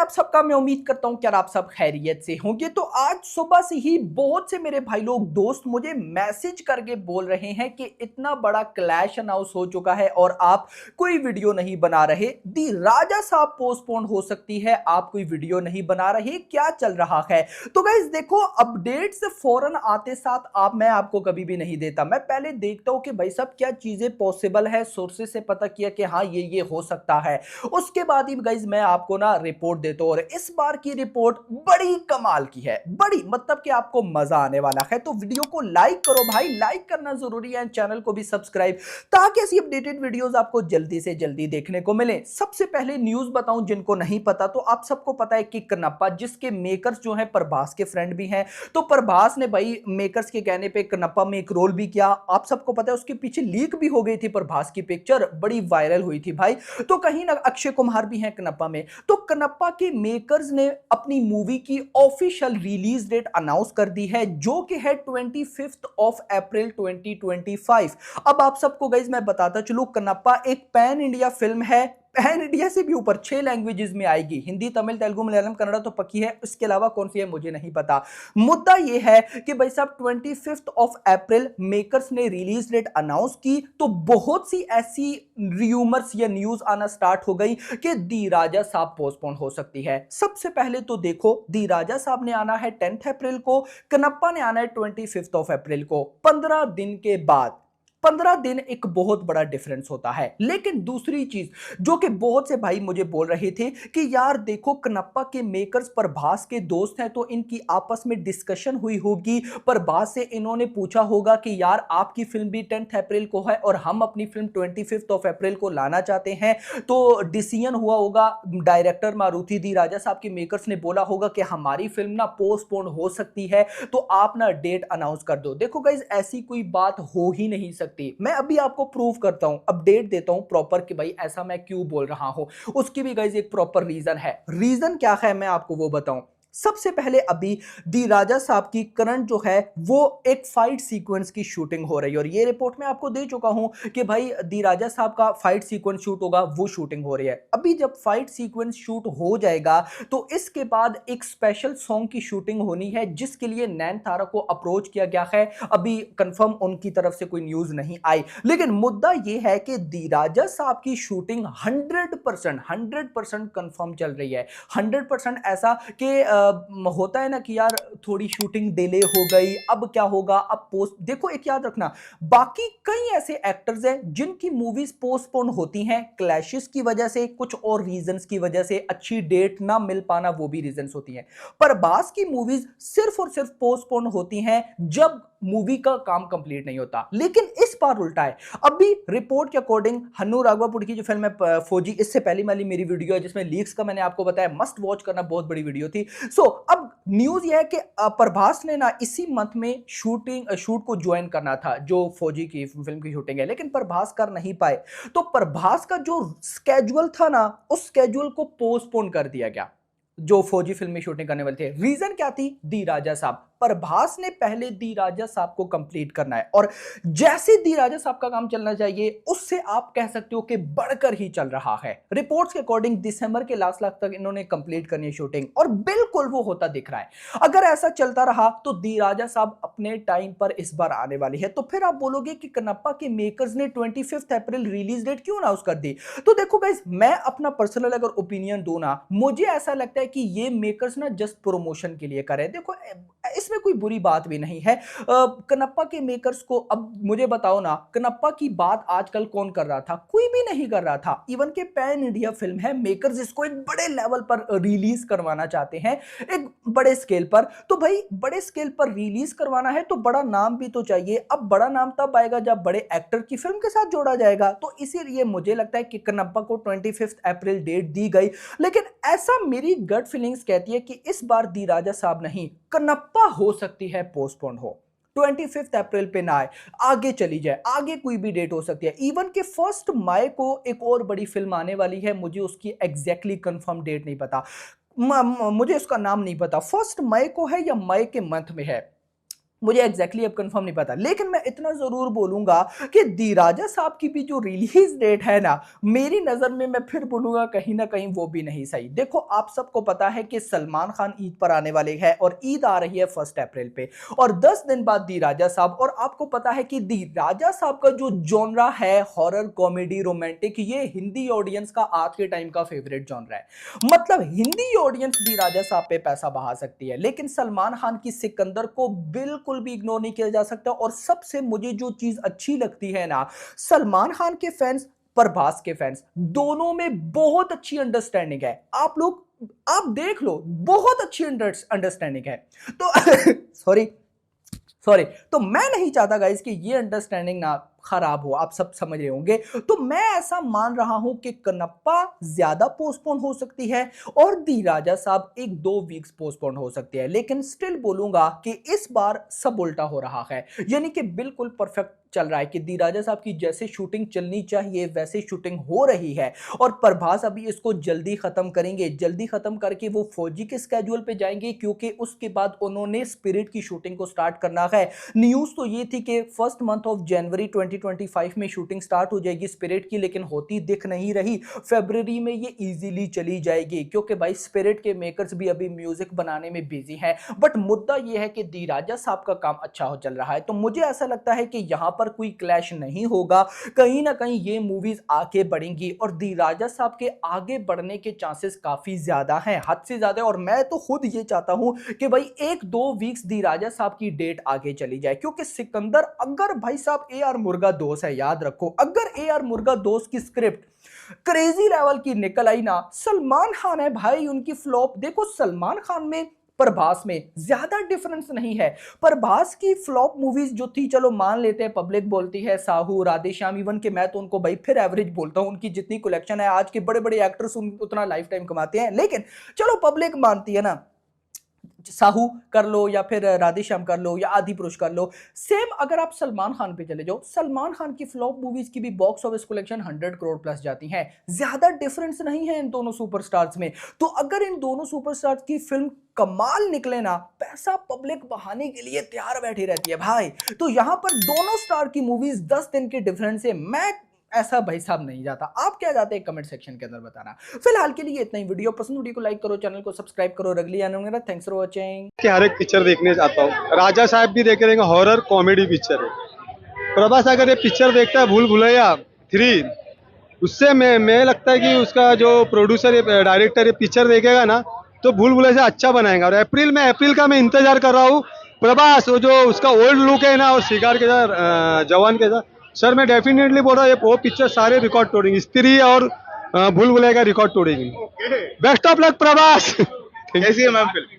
आप सबका मैं उम्मीद करता हूं कि यार आप सब खैरियत से होंगे। तो आज सुबह से ही बहुत से मेरे भाई लोग दोस्त मुझे मैसेज करके बोल रहे हैं कि इतना बड़ा क्लैश अनाउंस हो चुका है और आप कोई वीडियो नहीं बना रहे। दी राजा साहब पोस्टपोन हो सकती है, आप कोई वीडियो नहीं बना रहे, क्या चल रहा है? तो गाइस देखो, अपडेट्स फौरन आते साथ मैं आपको कभी भी नहीं देता। मैं पहले देखता हूं कि भाई साहब क्या चीजें पॉसिबल है, सोर्सेस से पता किया कि हाँ ये हो सकता है, उसके बाद ही गाइस मैं आपको ना रिपोर्ट देता हूं। और इस बार की रिपोर्ट बड़ी कमाल की है, बड़ी मतलब कि आपको मजा आने वाला है। तो वीडियो को लाइक करो भाई, लाइक करना जरूरी है, चैनल को भी सब्सक्राइब, ताकि ऐसी अपडेटेड वीडियोस आपको जल्दी से जल्दी देखने को मिले। सबसे पहले न्यूज बताऊं जिनको नहीं पता, तो आप सबको पता है कि कनप्पा, जिसके मेकर्स जो है प्रभास के फ्रेंड भी हैं, तो प्रभास ने भाई मेकर्स के कहने पे कनप्पा में एक रोल भी किया। आप सबको पता है उसके पीछे लीक भी हो गई थी, प्रभास की पिक्चर बड़ी वायरल हुई थी भाई। तो कहीं ना अक्षय कुमार भी हैं कनप्पा में। तो कनप्पा के मेकर्स ने अपनी मूवी की ऑफिशियल रिलीज डेट अनाउंस कर दी है, जो कि है 25 अप्रैल 2025। अब आप सबको गाइस मैं बताता चलूं, कनप्पा एक पैन इंडिया फिल्म है, पैन इंडिया से भी ऊपर 6 लैंग्वेजेस में आएगी। हिंदी, तमिल, तेलुगु, मलयालम, कन्नड़ा तो पक्की है, इसके अलावा कौन सी है मुझे नहीं पता। मुद्दा यह है कि भाई साहब 25 अप्रैल मेकर्स ने रिलीज डेट अनाउंस की, तो बहुत सी ऐसी र्यूमर्स या न्यूज आना स्टार्ट हो गई कि दी राजा साहब पोस्टपोन हो सकती है। सबसे पहले तो देखो, दी राजा साहब ने आना है 10 अप्रैल को, कनप्पा ने आना है 25 अप्रैल को, 15 दिन के बाद। 15 दिन एक बहुत बड़ा डिफरेंस होता है। लेकिन दूसरी चीज जो कि बहुत से भाई मुझे बोल रहे थे कि यार देखो, कनप्पा के मेकर्स प्रभास के दोस्त हैं, तो इनकी आपस में डिस्कशन हुई होगी, प्रभास से इन्होंने पूछा होगा कि यार आपकी फिल्म भी 10 अप्रैल को है और हम अपनी फिल्म 25 अप्रैल को लाना चाहते हैं। तो डिसीजन हुआ होगा, डायरेक्टर मारुति दी राजा साहब के मेकर्स ने बोला होगा कि हमारी फिल्म ना पोस्टपोन हो सकती है, तो आप ना डेट अनाउंस कर दो। देखो गाइज, ऐसी कोई बात हो ही नहीं सकती। मैं अभी आपको प्रूव करता हूं, अपडेट देता हूं प्रॉपर कि भाई ऐसा मैं क्यों बोल रहा हूं। उसकी भी गाइज एक प्रॉपर रीजन है। रीजन क्या है मैं आपको वो बताऊं। सबसे पहले अभी दी राजा साहब की करंट जो है वो एक फाइट सीक्वेंस की शूटिंग हो रही है, और ये रिपोर्ट मैं आपको दे चुका हूं कि भाई दी राजा साहब का फाइट सीक्वेंस शूट होगा, वो शूटिंग हो रही है। अभी जब फाइट सीक्वेंस शूट हो जाएगा तो इसके बाद एक स्पेशल सॉन्ग की शूटिंग होनी है, जिसके लिए नैनतारा को अप्रोच किया गया है। अभी कंफर्म उनकी तरफ से कोई न्यूज नहीं आई, लेकिन मुद्दा यह है कि दी राजा साहब की शूटिंग 100% कंफर्म चल रही है। 100% ऐसा कि होता है ना कि यार थोड़ी शूटिंग डिले हो गई, अब क्या होगा, अब पोस्ट देखो। एक याद रखना, बाकी कई ऐसे एक्टर्स हैं जिनकी मूवीज पोस्टपोन होती हैं क्लैशेस की वजह से, कुछ और रीजंस की वजह से, अच्छी डेट ना मिल पाना वो भी रीजंस होती हैं। पर बास की मूवीज सिर्फ और सिर्फ पोस्टपोन होती हैं जब मूवी का काम कंप्लीट नहीं होता। लेकिन इस बार उल्टा है। अभी रिपोर्ट के अकॉर्डिंग हन्नू राघवापुडी की जो फिल्म है फौजी, इससे पहली वाली मेरी वीडियो है जिसमें लीक्स का मैंने आपको बताया, मस्ट वॉच करना, बहुत बड़ी वीडियो थी। सो अब न्यूज यह है कि प्रभास ने ना इसी मंथ में शूट को ज्वाइन करना था, जो फौजी की फिल्म की शूटिंग है, लेकिन प्रभास कर नहीं पाए। तो प्रभास का जो स्केड्यूल था ना, उस स्केड्यूल को पोस्टपोन कर दिया गया, जो फौजी फिल्म में शूटिंग करने वाले थे। रीजन क्या थी? दी राजा साहब। प्रभास ने पहले दी राजा साहब को कंप्लीट करना है, और जैसे दी राजा साहब का काम चलना चाहिए उससे आप कह सकते हो कि बढ़कर ही चल रहा है। रिपोर्ट्स के अकॉर्डिंग दिसंबर के लास्ट तक इन्होंने कंप्लीट करनी है शूटिंग, और बिल्कुल वो होता दिख रहा है। अगर ऐसा चलता रहा तो दी राजा साहब अपने टाइम पर इस बार आने वाली है। तो फिर आप बोलोगे कि कनप्पा के मेकर्स ने 25 अप्रैल रिलीज डेट क्यों अनाउंस कर दी? तो देखो गाइस, मैं अपना पर्सनल अगर ओपिनियन दूं ना, मुझे ऐसा लगता है कि ये मेकर्स ना जस्ट प्रमोशन के लिए करे। देखो, इसमें कोई बुरी बात भी नहीं है। कनप्पा के मेकर्स को, अब मुझे बताओ ना, कनप्पा की बात आजकल कौन कर रहा था? कोई भी नहीं कर रहा था। इवन के पैन इंडिया फिल्म है, मेकर्स इसको एक बड़े लेवल पर रिलीज करवाना चाहते हैं, एक बड़े स्केल पर। तो भाई बड़े स्केल पर रिलीज करवाना है तो बड़ा नाम भी तो चाहिए। अब बड़ा नाम तब आएगा जब बड़े एक्टर की फिल्म के साथ जोड़ा जाएगा। तो इसीलिए मुझे लगता है कि कनप्पा को 25 अप्रैल डेट दी गई। लेकिन ऐसा मेरी गट फीलिंग्स कहती है कि इस बार दी राजा साहब नहीं, कनप्पा हो सकती है पोस्टपोन हो। 25 अप्रैल पे ना आए, आगे चली जाए, आगे कोई भी डेट हो सकती है। इवन के 1 मई को एक और बड़ी फिल्म आने वाली है, मुझे उसकी एग्जैक्टली कंफर्म डेट नहीं पता, मुझे उसका नाम नहीं पता, 1 मई को है या मई के मंथ में है। मुझे एग्जैक्टली अब कंफर्म नहीं पता, लेकिन मैं इतना जरूर बोलूंगा कि दी राजा साहब की भी जो रिलीज डेट है ना, मेरी नजर में मैं फिर बोलूंगा कहीं ना कहीं वो भी नहीं सही। देखो आप सबको पता है कि सलमान खान ईद पर आने वाले हैं और ईद आ रही है 1 अप्रैल पे, और 10 दिन बाद दी राजा साहब। और आपको पता है कि दी राजा साहब का जो जॉनरा है हॉरर कॉमेडी रोमांटिक, ये हिंदी ऑडियंस का आज के टाइम का फेवरेट जॉनरा है। मतलब हिंदी ऑडियंस दी राजा साहब पे पैसा बहा सकती है, लेकिन सलमान खान की सिकंदर को बिल्कुल भी इग्नोर नहीं किया जा सकता। और सबसे मुझे जो चीज अच्छी लगती है ना, सलमान खान के फैंस, प्रभास के फैंस, दोनों में बहुत अच्छी अंडरस्टैंडिंग है। आप देख लो, बहुत अच्छी अंडरस्टैंडिंग है। तो सॉरी सॉरी, तो मैं नहीं चाहता गाइस कि ये अंडरस्टैंडिंग ना खराब हो, आप सब समझ रहे होंगे। तो मैं ऐसा मान रहा हूं कि कनप्पा ज्यादा पोस्टपोन हो सकती है और दी राजा साहब 1-2 वीक्स पोस्टपोन हो सकती है, लेकिन स्टिल बोलूंगा कि इस बार सब उल्टा हो रहा है, यानी कि बिल्कुल परफेक्ट चल रहा है कि दी राजा साहब की जैसे शूटिंग चलनी चाहिए वैसे शूटिंग हो रही है। और प्रभास अभी इसको जल्दी खत्म करेंगे, जल्दी खत्म करके वो फौजी के स्केड्यूल पे जाएंगे, क्योंकि उसके बाद उन्होंने स्पिरिट की शूटिंग को स्टार्ट करना है। न्यूज तो ये थी कि फर्स्ट मंथ ऑफ जनवरी 2025 में शूटिंग स्टार्ट हो जाएगी स्पिरिट की, लेकिन होती दिख नहीं रही। फरवरी में ये इजीली चली जाएगी, क्योंकि भाई स्पिरिट के मेकर्स भी अभी म्यूजिक बनाने में बिजी हैं। बट मुद्दा ये है कि दी राजा साहब का काम अच्छा हो चल रहा है, तो मुझे ऐसा लगता है कि यहां पर कोई क्लैश नहीं होगा। कहीं ना कहीं ये मूवीज आगे बढ़ेंगी और दी राजा साहब के आगे बढ़ने के चांसेस काफी ज्यादा हैं, हद से ज्यादा। और मैं तो खुद ये चाहता हूं कि भाई 1-2 वीक्स दी राजा साहब की डेट आगे चली जाए, क्योंकि सिकंदर, अगर भाई साहब AR मुर्गा दोस्त है, याद रखो, अगर AR मुर्गा दोस्त की स्क्रिप्ट क्रेजी लेवल की निकल आई ना, सलमान खान है भाई, उनकी फ्लॉप देखो। सलमान खान में प्रभास में ज्यादा डिफरेंस नहीं है। प्रभास की फ्लॉप मूवीज जो थी, चलो मान लेते हैं, पब्लिक बोलती है साहू, राधे श्याम, इवन के मैं तो उनको भाई फिर एवरेज बोलता हूं, उनकी जितनी कलेक्शन है, आज के बड़े बड़े एक्टर्स उतना लाइफ टाइम कमाते हैं, लेकिन चलो पब्लिक मानती है ना। साहू कर लो या फिर राधे श्याम कर लो या आदि पुरुष कर लो। सेम अगर आप सलमान खान पे चले जाओ, सलमान खान की फ्लॉप मूवीज की भी box office collection 100 crore plus जाती हैं। ज्यादा डिफरेंस नहीं है इन दोनों सुपरस्टार्स में। तो अगर इन दोनों सुपरस्टार्स की फिल्म कमाल निकले ना, पैसा पब्लिक बहाने के लिए तैयार बैठी रहती है भाई। तो यहां पर दोनों स्टार की मूवीज 10 दिन के डिफरेंस से, मैं ऐसा भाई साहब नहीं जाता। आप क्या जाते हैं कमेंट सेक्शन के अंदर बताना। फिलहाल के लिए इतना ही। वीडियो पसंद, वीडियो को लाइक करो, चैनल को सब्सक्राइब करो। अगली आने वाली, थैंक्स फॉर वाचिंग। हर एक पिक्चर देखने जाता हूँ। राजा साहब भी देखे रहेंगे, हॉरर कॉमेडी पिक्चर है। प्रभास अगर ये पिक्चर देखता है भूल भुलैया 3, उससे मैं लगता है कि उसका जो प्रोड्यूसर डायरेक्टर ये पिक्चर देखेगा ना, तो भूल भुलैया से अच्छा बनाएगा। और अप्रैल का मैं इंतजार कर रहा हूँ। प्रभास वो जो उसका ओल्ड लुक है ना, और शिकार के साथ जवान के साथ, सर मैं डेफिनेटली बोल रहा हूँ वो पिक्चर सारे रिकॉर्ड तोड़ेंगे, स्त्री और भूल भुलैया का रिकॉर्ड तोड़ेंगे। Best of luck Prabhas. कैसी है मैम फिल्म?